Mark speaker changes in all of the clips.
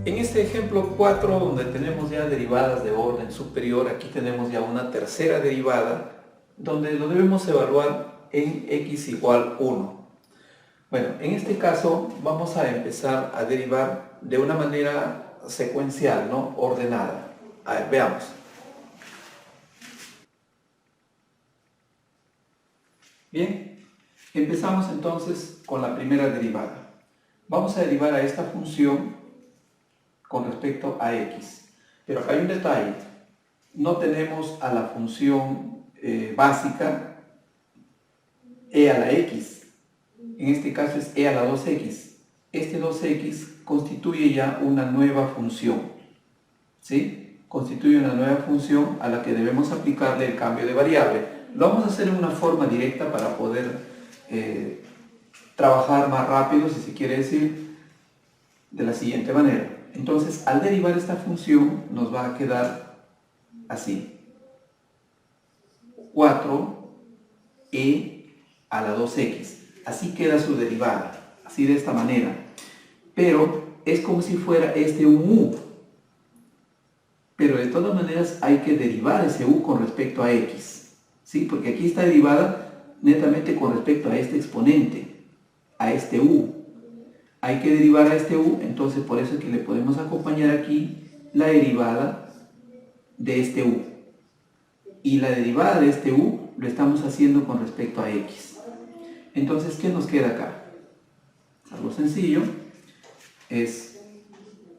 Speaker 1: En este ejemplo 4, donde tenemos ya derivadas de orden superior, aquí tenemos ya una tercera derivada, donde lo debemos evaluar en x igual 1. Bueno, en este caso vamos a empezar a derivar de una manera secuencial, ¿no? Ordenada. A ver, veamos. Bien, empezamos entonces con la primera derivada. Vamos a derivar a esta función con respecto a x. Pero acá hay un detalle. No tenemos a la función básica e a la x. En este caso es e a la 2x. Este 2x constituye ya una nueva función. ¿Sí? Constituye una nueva función a la que debemos aplicarle el cambio de variable. Lo vamos a hacer en una forma directa para poder trabajar más rápido, si se quiere decir, de la siguiente manera. Entonces, al derivar esta función, nos va a quedar así. 4e a la 2x. Así queda su derivada, así de esta manera. Pero es como si fuera este un u. Pero de todas maneras hay que derivar ese u con respecto a x. ¿Sí? Porque aquí está derivada netamente con respecto a este exponente, a este u. Hay que derivar a este u, entonces por eso es que le podemos acompañar aquí la derivada de este u. Y la derivada de este u lo estamos haciendo con respecto a x. Entonces, ¿qué nos queda acá? Algo sencillo, es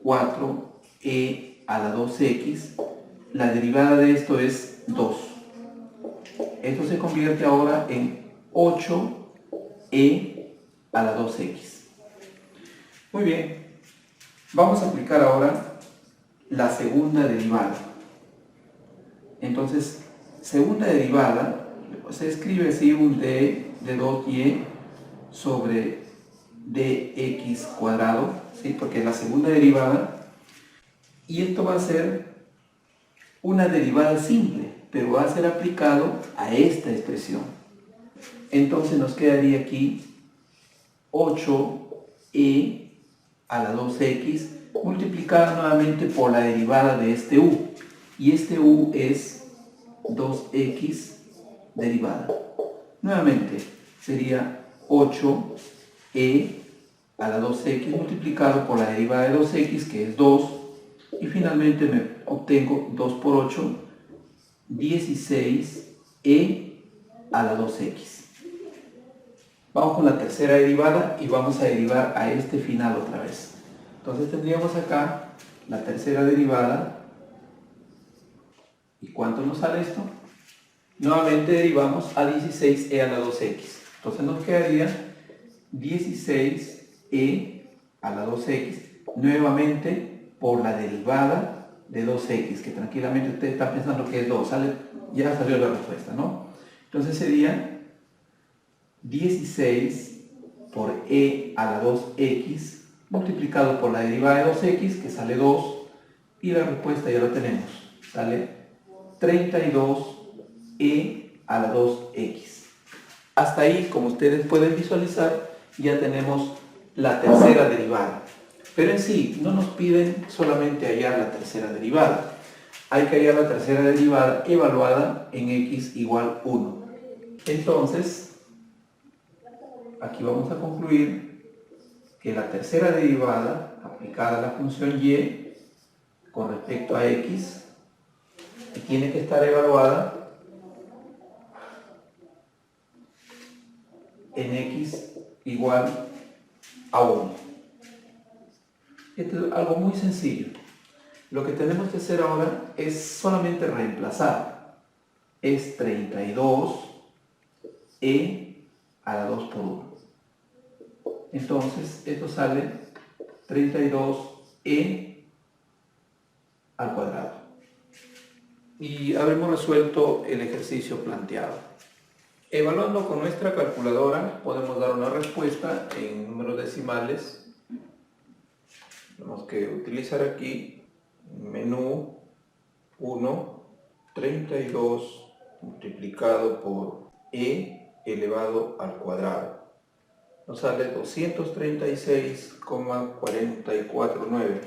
Speaker 1: 4e a la 2x. La derivada de esto es 2. Esto se convierte ahora en 8e a la 2x. Muy bien, vamos a aplicar ahora la segunda derivada. Entonces, segunda derivada, se escribe así un d de 2y sobre dx cuadrado, ¿sí? Porque es la segunda derivada. Y esto va a ser una derivada simple, pero va a ser aplicado a esta expresión. Entonces nos quedaría aquí 8e a la 2x multiplicada nuevamente por la derivada de este u. Y este u es 2x derivada. Nuevamente sería 8e a la 2x multiplicado por la derivada de 2x, que es 2. Y finalmente me obtengo 2 por 8, 16e a la 2x. Vamos con la tercera derivada y vamos a derivar a este final otra vez. Entonces tendríamos acá la tercera derivada. ¿Y cuánto nos sale esto? Nuevamente derivamos a 16e a la 2x. Entonces nos quedaría 16e a la 2x nuevamente por la derivada de 2x, que tranquilamente usted está pensando que es 2. Ya salió la respuesta, ¿no? Entonces sería 16 por e a la 2x multiplicado por la derivada de 2x, que sale 2, y la respuesta ya la tenemos, sale 32e a la 2x. Hasta ahí, como ustedes pueden visualizar, ya tenemos la tercera derivada. Pero en sí, no nos piden solamente hallar la tercera derivada. Hay que hallar la tercera derivada evaluada en x igual 1. Entonces, aquí vamos a concluir que la tercera derivada aplicada a la función y con respecto a x tiene que estar evaluada en x igual a 1. Esto es algo muy sencillo. Lo que tenemos que hacer ahora es solamente reemplazar. Es 32e a la 2 por 1. Entonces, esto sale 32e al cuadrado. Y habremos resuelto el ejercicio planteado. Evaluando con nuestra calculadora, podemos dar una respuesta en números decimales. Tenemos que utilizar aquí menú 1, 32 multiplicado por e elevado al cuadrado. Nos sale 236,449.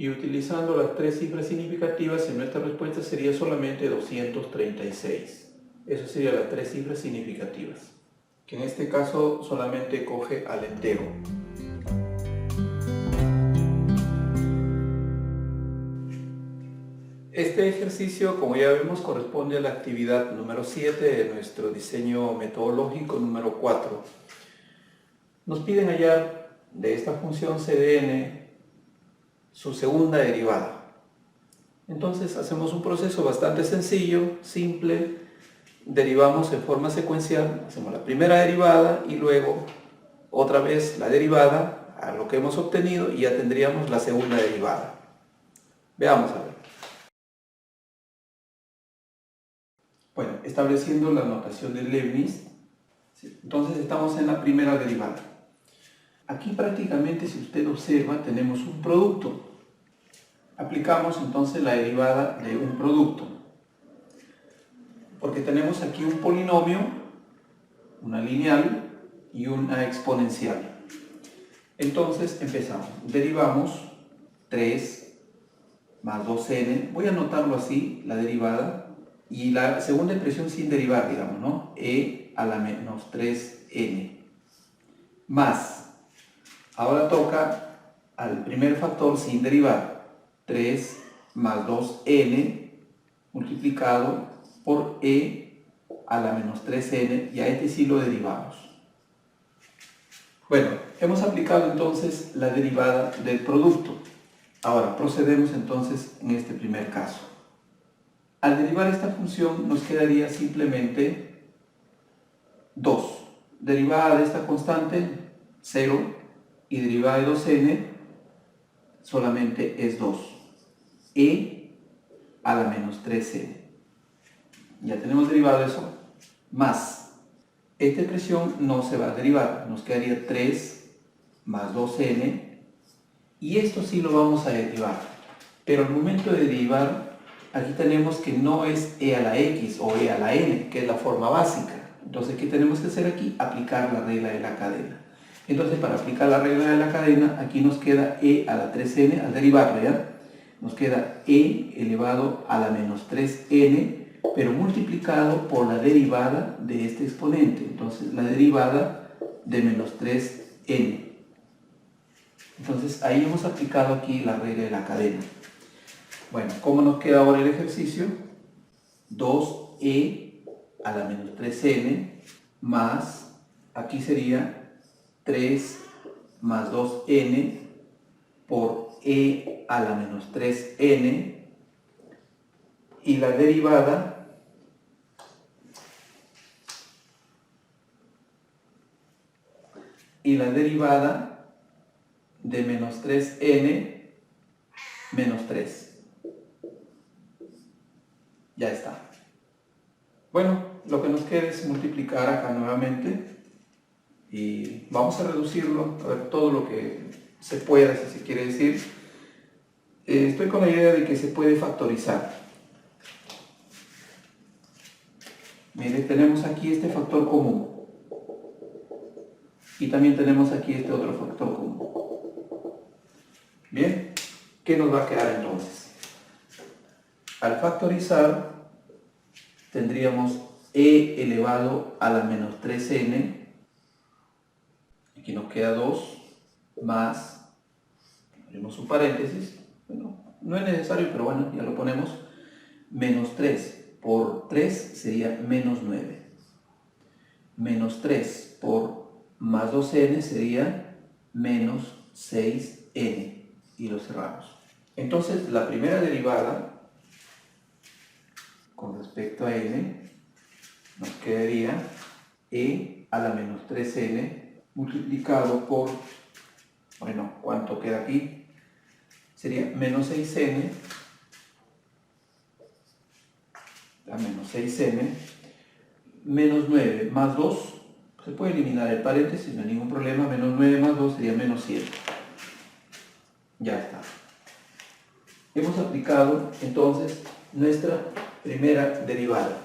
Speaker 1: Y utilizando las tres cifras significativas, en nuestra respuesta sería solamente 236. Esas serían las tres cifras significativas, que en este caso solamente coge al entero. Este ejercicio, como ya vemos, corresponde a la actividad número 7 de nuestro diseño metodológico número 4. Nos piden hallar de esta función CDN su segunda derivada. Entonces hacemos un proceso bastante sencillo, simple. Derivamos en forma secuencial, hacemos la primera derivada y luego otra vez la derivada a lo que hemos obtenido y ya tendríamos la segunda derivada. Veamos a ver. Bueno, estableciendo la notación de Leibniz, entonces estamos en la primera derivada. Aquí prácticamente, si usted observa, tenemos un producto. Aplicamos entonces la derivada de un producto, porque tenemos aquí un polinomio, una lineal y una exponencial. Entonces empezamos, derivamos 3 más 2n, voy a anotarlo así, la derivada, y la segunda expresión sin derivar, digamos, ¿no? E a la menos 3n, más, ahora toca al primer factor sin derivar, 3 más 2n multiplicado por e a la menos 3n, y a este sí lo derivamos. Bueno, hemos aplicado entonces la derivada del producto. Ahora procedemos entonces en este primer caso. Al derivar esta función nos quedaría simplemente 2. Derivada de esta constante, 0, y derivada de 2n solamente es 2. E a la menos 3n. Ya tenemos derivado eso, más. Esta expresión no se va a derivar, nos quedaría 3 más 2n, y esto sí lo vamos a derivar. Pero al momento de derivar, aquí tenemos que no es e a la x o e a la n, que es la forma básica. Entonces, ¿qué tenemos que hacer aquí? Aplicar la regla de la cadena. Entonces, para aplicar la regla de la cadena, aquí nos queda e a la 3n, al derivarlo, ¿ya? Nos queda e elevado a la menos 3n, pero multiplicado por la derivada de este exponente. Entonces, la derivada de menos 3n. Entonces, ahí hemos aplicado aquí la regla de la cadena. Bueno, ¿cómo nos queda ahora el ejercicio? 2e a la menos 3n más, aquí sería 3 más 2n por e a la menos 3n, y la derivada de menos 3n menos 3. Ya está. Bueno, lo que nos queda es multiplicar acá nuevamente y vamos a reducirlo, a ver todo lo que se pueda, si se quiere decir. Estoy con la idea de que se puede factorizar. Mire, tenemos aquí este factor común y también tenemos aquí este otro factor común. Bien, ¿qué nos va a quedar entonces? Al factorizar tendríamos e elevado a la menos 3n, aquí nos queda 2, más, abrimos un paréntesis, bueno, no es necesario, pero bueno, ya lo ponemos, menos 3 por 3 sería menos 9, menos 3 por más 2n sería menos 6n, y lo cerramos. Entonces, la primera derivada con respecto a n nos quedaría e a la menos 3n multiplicado por, bueno, ¿cuánto queda aquí? Sería menos 6n, a menos 6n, menos 9 más 2, se puede eliminar el paréntesis, no hay ningún problema, menos 9 más 2 sería menos 7. Ya está. Hemos aplicado entonces nuestra primera derivada.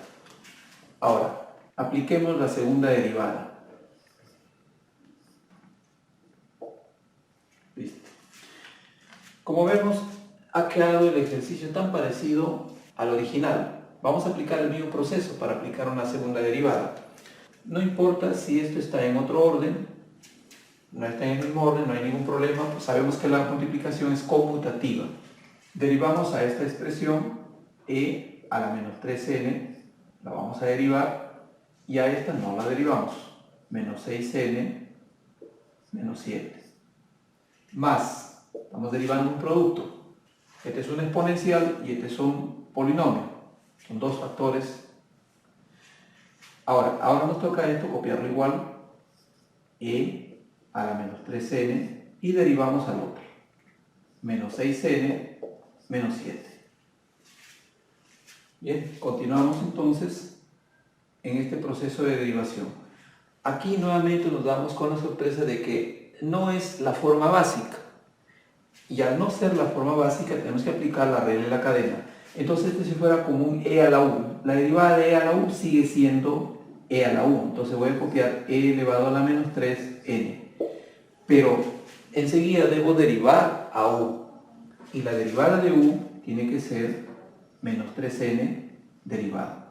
Speaker 1: Ahora, apliquemos la segunda derivada. Listo. Como vemos, ha quedado el ejercicio tan parecido al original. Vamos a aplicar el mismo proceso para aplicar una segunda derivada. No importa si esto está en otro orden, no está en el mismo orden, no hay ningún problema, pues sabemos que la multiplicación es conmutativa. Derivamos a esta expresión e a la menos 3n, la vamos a derivar, y a esta no la derivamos, menos 6n menos 7. Más, estamos derivando un producto. Este es un exponencial y este es un polinomio. Son dos factores. Ahora nos toca esto copiarlo igual, e a la menos 3n, y derivamos al otro, menos 6n menos 7. Bien, continuamos entonces en este proceso de derivación. Aquí nuevamente nos damos con la sorpresa de que no es la forma básica, y al no ser la forma básica tenemos que aplicar la regla de la cadena. Entonces si fuera como un e a la u, la derivada de e a la u sigue siendo e a la u, entonces voy a copiar e elevado a la menos 3n, pero enseguida debo derivar a u, y la derivada de u tiene que ser menos 3n derivado,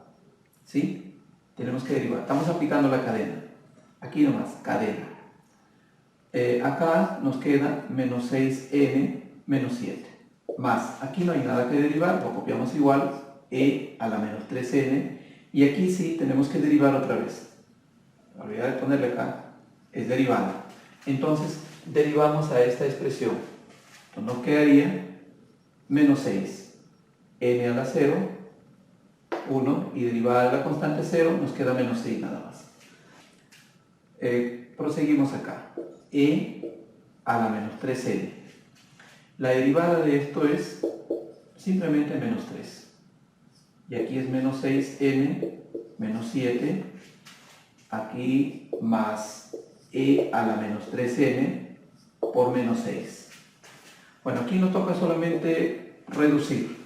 Speaker 1: ¿sí? Tenemos que derivar, estamos aplicando la cadena, aquí nomás, cadena. Acá nos queda menos 6n menos 7, más, aquí no hay nada que derivar, lo copiamos igual, e a la menos 3n, y aquí sí tenemos que derivar otra vez. Me olvidé de ponerle acá, es derivada. Entonces derivamos a esta expresión, entonces nos quedaría menos 6, n a la 0, 1, y derivada de la constante 0 nos queda menos 6 nada más. Proseguimos acá, e a la menos 3n. La derivada de esto es simplemente menos 3. Y aquí es menos 6n menos 7. Aquí más e a la menos 3n por menos 6. Bueno, aquí nos toca solamente reducir.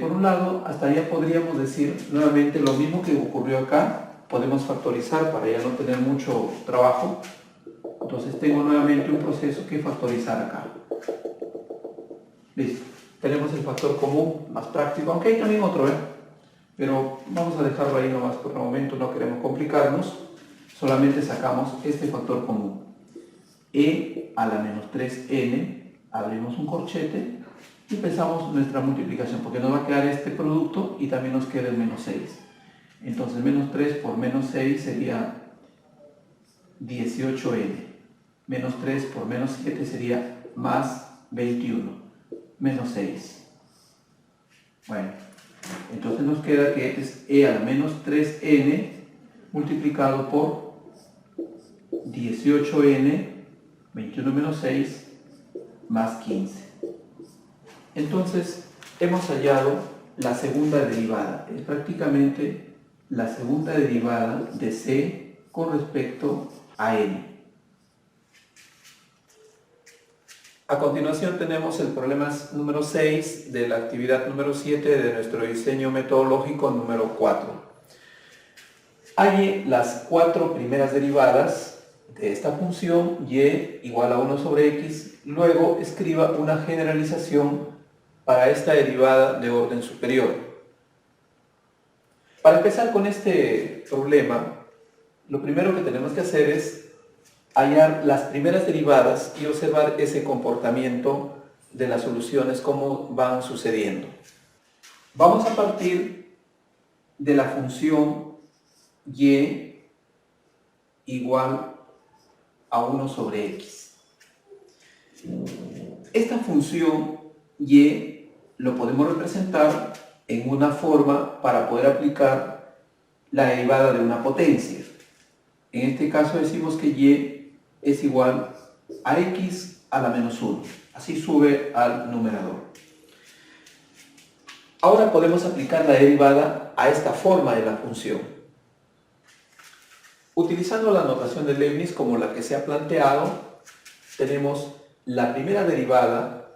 Speaker 1: Por un lado, hasta allá podríamos decir nuevamente lo mismo que ocurrió acá. Podemos factorizar para ya no tener mucho trabajo. Entonces tengo nuevamente un proceso que factorizar acá. Listo. Tenemos el factor común más práctico, aunque hay también otro, pero vamos a dejarlo ahí nomás por el momento, no queremos complicarnos. Solamente sacamos este factor común. E a la menos 3n, abrimos un corchete y empezamos nuestra multiplicación, porque nos va a quedar este producto y también nos queda el menos 6. Entonces menos 3 por menos 6 sería 18n. Menos 3 por menos 7 sería más 21. Menos 6. Bueno, entonces nos queda que es e a la menos 3n multiplicado por 18n, 21 menos 6, más 15. Entonces hemos hallado la segunda derivada. Es prácticamente la segunda derivada de c con respecto a n. A continuación tenemos el problema número 6 de la actividad número 7 de nuestro diseño metodológico número 4. Halle las 4 primeras derivadas de esta función y igual a 1 sobre x, luego escriba una generalización para esta derivada de orden superior. Para empezar con este problema, lo primero que tenemos que hacer es hallar las primeras derivadas y observar ese comportamiento de las soluciones, cómo van sucediendo. Vamos a partir de la función y igual a 1 sobre x. Esta función y lo podemos representar en una forma para poder aplicar la derivada de una potencia. En este caso decimos que y es igual a x a la menos 1. Así sube al numerador. Ahora podemos aplicar la derivada a esta forma de la función. Utilizando la notación de Leibniz como la que se ha planteado, tenemos la primera derivada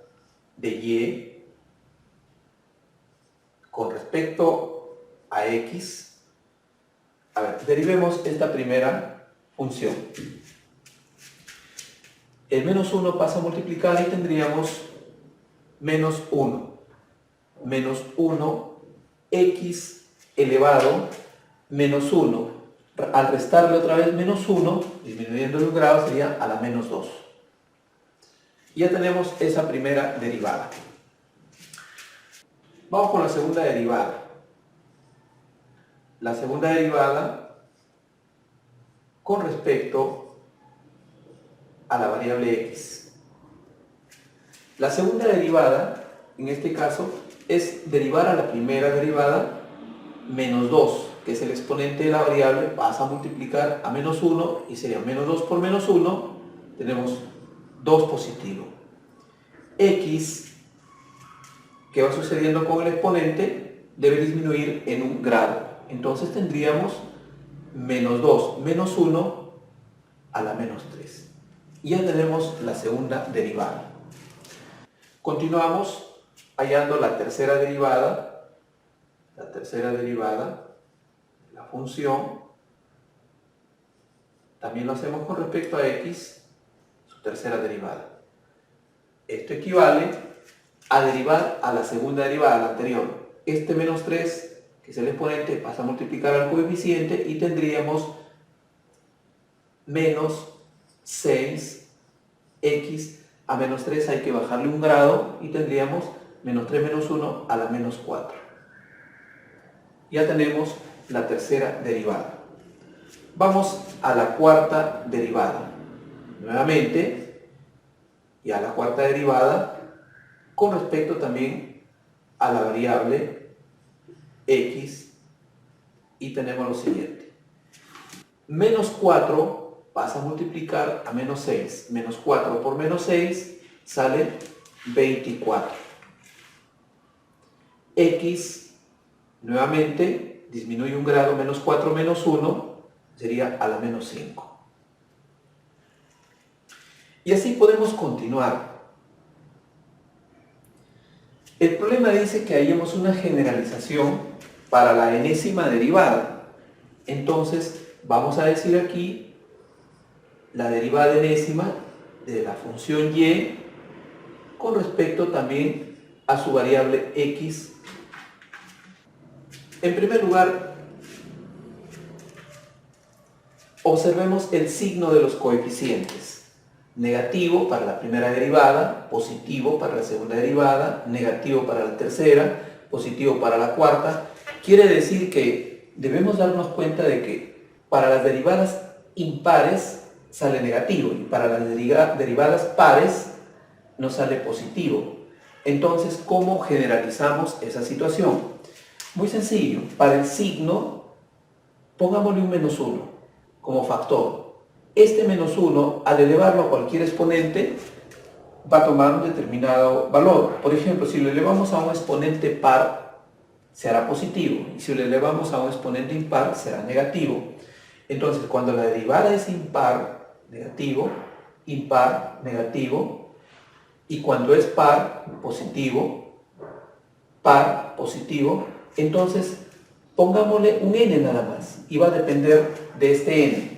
Speaker 1: de y con respecto a x. A ver, derivemos esta primera función. El menos 1 pasa a multiplicar y tendríamos menos 1. Menos 1, x elevado menos 1. Al restarle otra vez menos 1, disminuyendo el grado, sería a la menos 2. Ya tenemos esa primera derivada. Vamos con la segunda derivada. La segunda derivada con respecto a la variable x. La segunda derivada, en este caso, es derivar a la primera derivada menos 2, que es el exponente de la variable, pasa a multiplicar a menos 1 y sería menos 2 por menos 1, tenemos 2 positivo. X, que va sucediendo con el exponente, debe disminuir en un grado. Entonces tendríamos menos 2 menos 1 a la menos 3. Y ya tenemos la segunda derivada. Continuamos hallando la tercera derivada. La tercera derivada de la función. También lo hacemos con respecto a x, su tercera derivada. Esto equivale a derivar a la segunda derivada, la anterior. Este menos 3, que es el exponente, pasa a multiplicar al coeficiente y tendríamos menos 6x a menos 3, hay que bajarle un grado y tendríamos menos 3 menos 1 a la menos 4. Ya tenemos la tercera derivada. Vamos a la cuarta derivada. Nuevamente, y a la cuarta derivada con respecto también a la variable x, y tenemos lo siguiente. Menos 4 pasa a multiplicar a menos 6. Menos 4 por menos 6 sale 24. X, nuevamente, disminuye un grado, menos 4 menos 1, sería a la menos 5. Y así podemos continuar. El problema dice que hallemos una generalización para la enésima derivada. Entonces, vamos a decir aquí la derivada enésima de la función y con respecto también a su variable x. En primer lugar, observemos el signo de los coeficientes. Negativo para la primera derivada, positivo para la segunda derivada, negativo para la tercera, positivo para la cuarta. Quiere decir que debemos darnos cuenta de que para las derivadas impares sale negativo y para las derivadas pares nos sale positivo. Entonces, ¿cómo generalizamos esa situación? Muy sencillo, para el signo, pongámosle un menos 1 como factor. Este menos 1, al elevarlo a cualquier exponente, va a tomar un determinado valor. Por ejemplo, si lo elevamos a un exponente par, será positivo. Y si lo elevamos a un exponente impar, será negativo. Entonces, cuando la derivada es impar, negativo, impar, negativo, y cuando es par, positivo, par, positivo, entonces pongámosle un n nada más y va a depender de este n.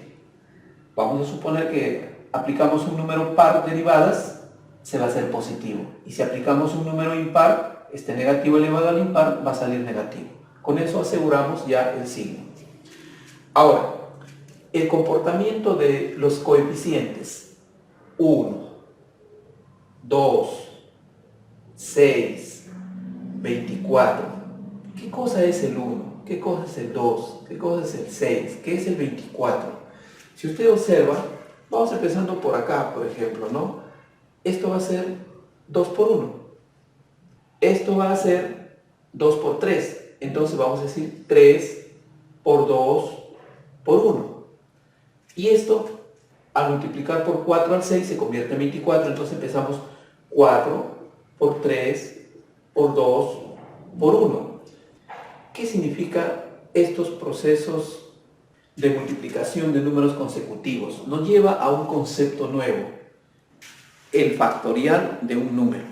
Speaker 1: Vamos a suponer que aplicamos un número par derivadas, se va a hacer positivo. Y si aplicamos un número impar, este negativo elevado al impar va a salir negativo. Con eso aseguramos ya el signo. Ahora, el comportamiento de los coeficientes 1, 2, 6, 24. ¿Qué cosa es el 1? ¿Qué cosa es el 2? ¿Qué cosa es el 6? ¿Qué es el 24? Si usted observa, vamos empezando por acá, por ejemplo, ¿no? Esto va a ser 2 por 1. Esto va a ser 2 por 3. Entonces vamos a decir 3 por 2 por 1. Y esto, al multiplicar por 4 al 6, se convierte en 24. Entonces empezamos 4 por 3 por 2 por 1. ¿Qué significa estos procesos de multiplicación de números consecutivos? Nos lleva a un concepto nuevo, el factorial de un número.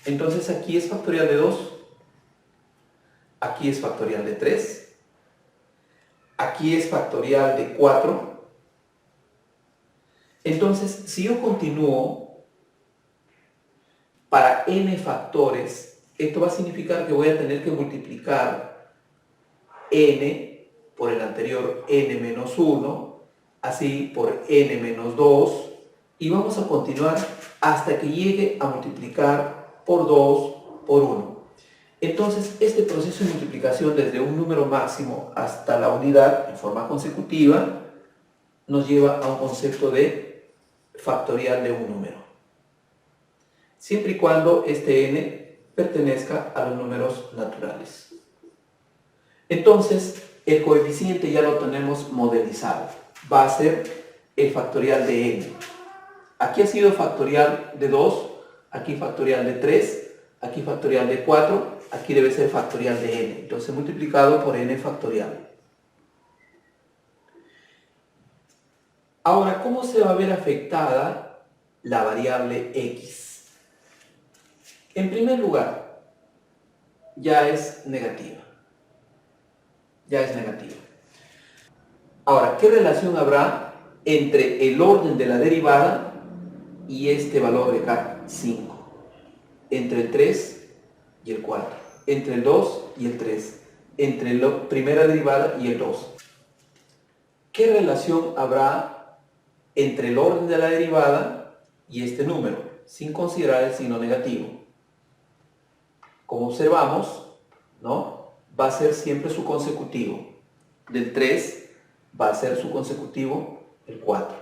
Speaker 1: Entonces aquí es factorial de 2, aquí es factorial de 3, aquí es factorial de 4. Entonces, si yo continúo, para para n factores, esto va a significar que voy a tener que multiplicar n por el anterior n menos 1, así por n menos 2, y vamos a continuar hasta que llegue a multiplicar por 2 por 1. Entonces, este proceso de multiplicación desde un número máximo hasta la unidad en forma consecutiva nos lleva a un concepto de factorial de un número, siempre y cuando este n pertenezca a los números naturales. Entonces, el coeficiente ya lo tenemos modelizado. Va a ser el factorial de n. Aquí ha sido factorial de 2, aquí factorial de 3, aquí factorial de 4, aquí debe ser factorial de n. Entonces, multiplicado por n factorial. Ahora, ¿cómo se va a ver afectada la variable x? En primer lugar, ya es negativa. Ya es negativa. Ahora, ¿qué relación habrá entre el orden de la derivada y este valor de acá, 5? Entre el 3 y el 4. Entre el 2 y el 3. Entre la primera derivada y el 2. ¿Qué relación habrá entre el orden de la derivada y este número, sin considerar el signo negativo? Como observamos, ¿no?, va a ser siempre su consecutivo. Del 3 va a ser su consecutivo el 4.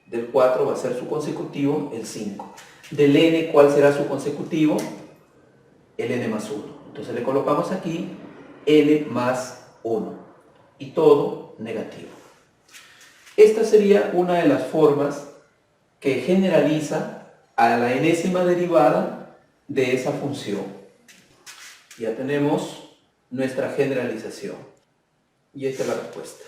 Speaker 1: Del 4 va a ser su consecutivo el 5. Del n, ¿cuál será su consecutivo? El n más 1. Entonces le colocamos aquí n más 1. Y todo negativo. Esta sería una de las formas que generaliza a la enésima derivada de esa función. Ya tenemos nuestra generalización. Y esta es la respuesta.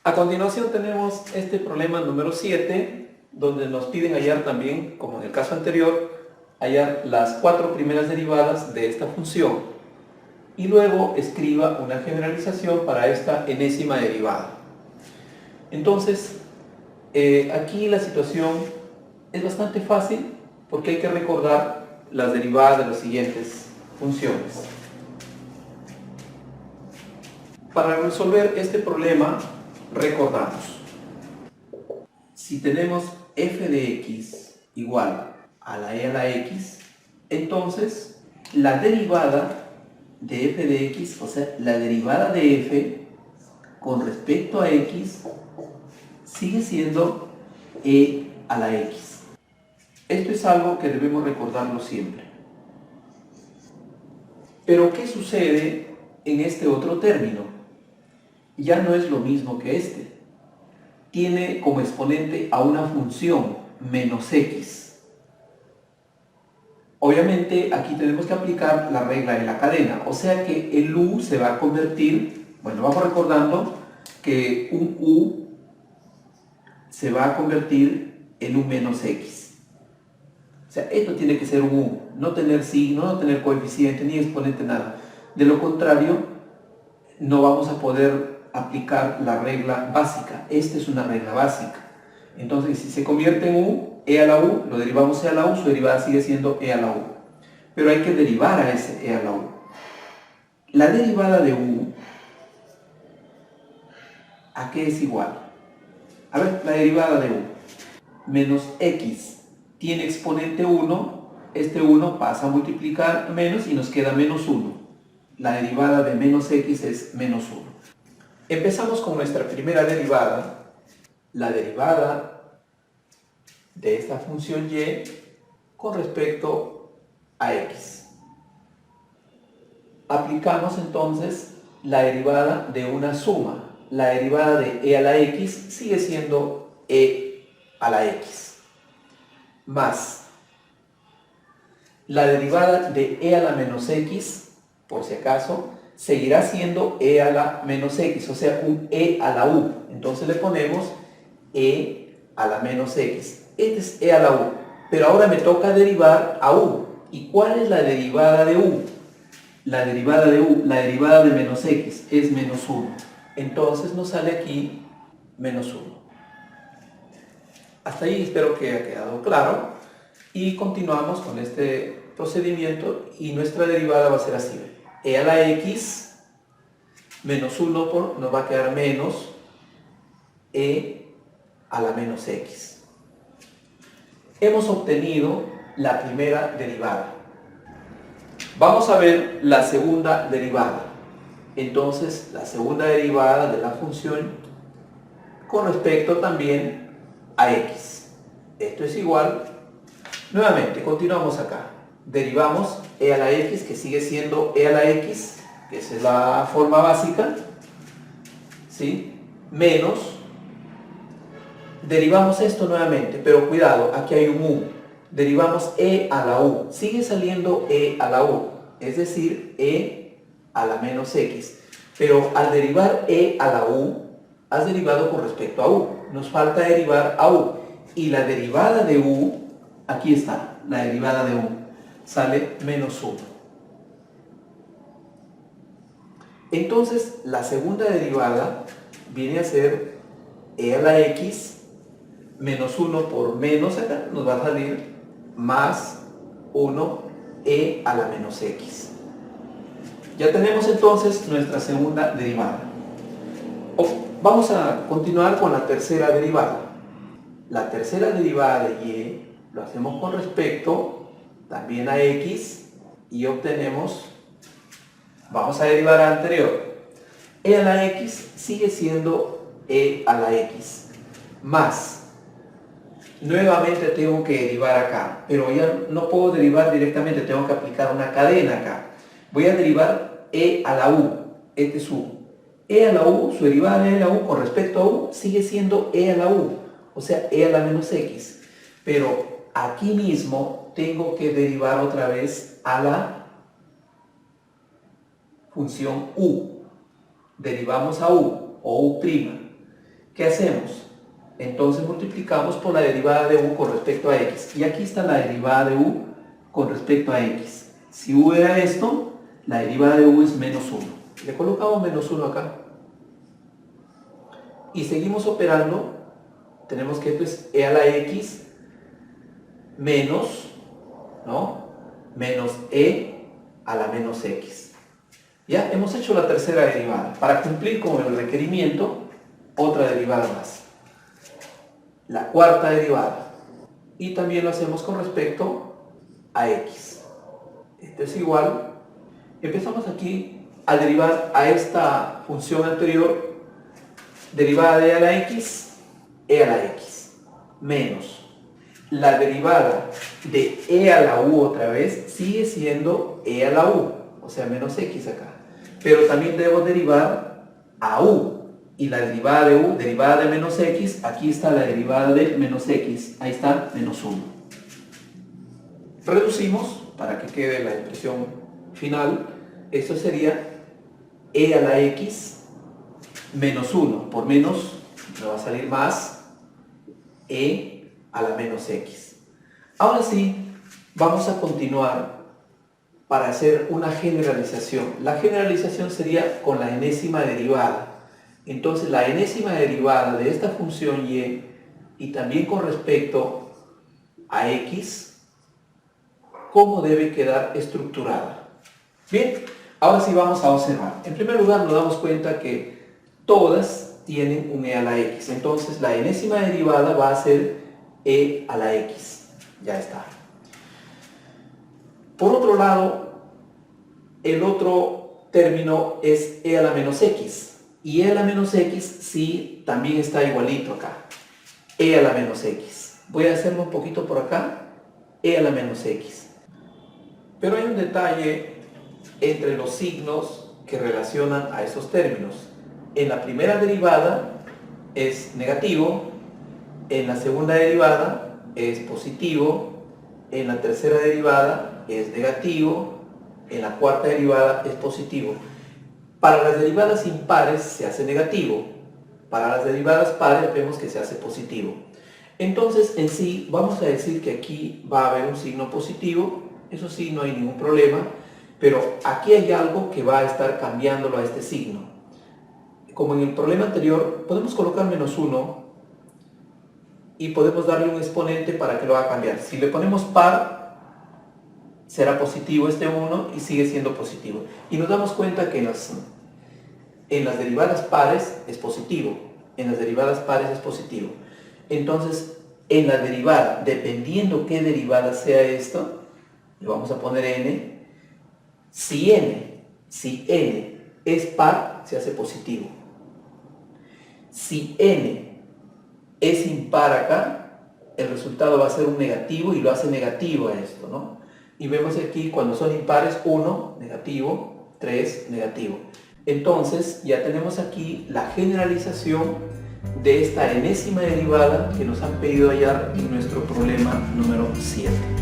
Speaker 1: A continuación tenemos este problema número 7, donde nos piden hallar también, como en el caso anterior, hallar las 4 primeras derivadas de esta función. Y luego escriba una generalización para esta enésima derivada. Entonces, aquí la situación es bastante fácil porque hay que recordar las derivadas de las siguientes funciones. Para resolver este problema, recordamos. Si tenemos f de x igual a la e a la x, entonces la derivada de f de x, o sea, la derivada de f con respecto a x, sigue siendo e a la x. Esto es algo que debemos recordarlo siempre. Pero ¿qué sucede en este otro término? Ya no es lo mismo que este. Tiene como exponente a una función menos x. Obviamente aquí tenemos que aplicar la regla de la cadena, o sea que el u se va a convertir, bueno, vamos recordando que un u se va a convertir en un menos x. O sea, esto tiene que ser un u, no tener signo, no tener coeficiente, ni exponente, nada. De lo contrario, no vamos a poder aplicar la regla básica. Esta es una regla básica. Entonces, si se convierte en u, e a la u, lo derivamos e a la u, su derivada sigue siendo e a la u. Pero hay que derivar a ese e a la u. La derivada de u, ¿a qué es igual? A ver, la derivada de u. Menos x tiene exponente 1, este 1 pasa a multiplicar menos y nos queda menos 1. La derivada de menos x es menos 1. Empezamos con nuestra primera derivada, la derivada de esta función y con respecto a x. Aplicamos entonces la derivada de una suma. La derivada de e a la x sigue siendo e a la x. Más la derivada de e a la menos x, por si acaso, seguirá siendo e a la menos x, o sea, un e a la u. Entonces le ponemos e a la menos x. Este es e a la u, pero ahora me toca derivar a u. ¿Y cuál es la derivada de u? La derivada de u, la derivada de menos x, es menos 1. Entonces nos sale aquí menos 1. Hasta ahí espero que haya quedado claro. Y continuamos con este procedimiento y nuestra derivada va a ser así. E a la x menos 1 nos va a quedar menos e a la menos x. Hemos obtenido la primera derivada. Vamos a ver la segunda derivada. Entonces, la segunda derivada de la función con respecto también a x. Esto es igual. Nuevamente, continuamos acá. Derivamos e a la x, que sigue siendo e a la x, que esa es la forma básica, ¿sí? Menos. Derivamos esto nuevamente, pero cuidado, aquí hay un u. Derivamos e a la u. Sigue saliendo e a la u, es decir, e a la menos x. Pero al derivar e a la u, has derivado con respecto a u. Nos falta derivar a u. Y la derivada de u, aquí está, la derivada de u, sale menos 1. Entonces, la segunda derivada viene a ser e a la x menos 1 por menos acá, nos va a salir más 1 e a la menos x. Ya tenemos entonces nuestra segunda derivada. Vamos a continuar con la tercera derivada. La tercera derivada de y lo hacemos con respecto también a x y obtenemos, vamos a derivar al anterior. E a la x sigue siendo e a la x más. Nuevamente tengo que derivar acá, pero ya no puedo derivar directamente, tengo que aplicar una cadena acá. Voy a derivar e a la u, este es u. E a la u, su derivada de e a la u con respecto a u sigue siendo e a la u, o sea, e a la menos x. Pero aquí mismo tengo que derivar otra vez a la función u. Derivamos a u o u'. ¿Qué hacemos? Entonces multiplicamos por la derivada de u con respecto a x. Y aquí está la derivada de u con respecto a x. Si u era esto, la derivada de u es menos 1. Le colocamos menos 1 acá. Y seguimos operando. Tenemos que esto es e a la x menos, ¿no? Menos e a la menos x. Ya hemos hecho la tercera derivada. Para cumplir con el requerimiento, otra derivada más. La cuarta derivada. Y también lo hacemos con respecto a x. Esto es igual. Empezamos aquí a derivar a esta función anterior. Derivada de e a la x, e a la x, menos. La derivada de e a la u otra vez sigue siendo e a la u, o sea, menos x acá. Pero también debo derivar a u. Y la derivada de u, derivada de menos x, aquí está la derivada de menos x, ahí está, menos 1. Reducimos para que quede la expresión final. Esto sería e a la x menos 1. Por menos me va a salir más e a la menos x. Ahora sí, vamos a continuar para hacer una generalización. La generalización sería con la enésima derivada. Entonces la enésima derivada de esta función y también con respecto a x, ¿cómo debe quedar estructurada? Bien, ahora sí vamos a observar. En primer lugar nos damos cuenta que todas tienen un e a la x. Entonces la enésima derivada va a ser e a la x. Ya está. Por otro lado, el otro término es e a la menos x. Y e a la menos x sí también está igualito acá. E a la menos x. Voy a hacerlo un poquito por acá. E a la menos x. Pero hay un detalle entre los signos que relacionan a esos términos. En la primera derivada es negativo. En la segunda derivada es positivo. En la tercera derivada es negativo. En la cuarta derivada es positivo. Para las derivadas impares se hace negativo. Para las derivadas pares vemos que se hace positivo. Entonces, en sí, vamos a decir que aquí va a haber un signo positivo. Eso sí, no hay ningún problema. Pero aquí hay algo que va a estar cambiándolo a este signo. Como en el problema anterior, podemos colocar menos 1 y podemos darle un exponente para que lo haga cambiar. Si le ponemos par, será positivo este 1 y sigue siendo positivo. Y nos damos cuenta que en las derivadas pares es positivo. En las derivadas pares es positivo. Entonces, en la derivada, dependiendo qué derivada sea esto, le vamos a poner n. Si n es par, se hace positivo. Si n es impar acá, el resultado va a ser un negativo y lo hace negativo a esto, ¿no? Y vemos aquí cuando son impares 1, negativo, 3, negativo. Entonces ya tenemos aquí la generalización de esta enésima derivada que nos han pedido hallar en nuestro problema número 7.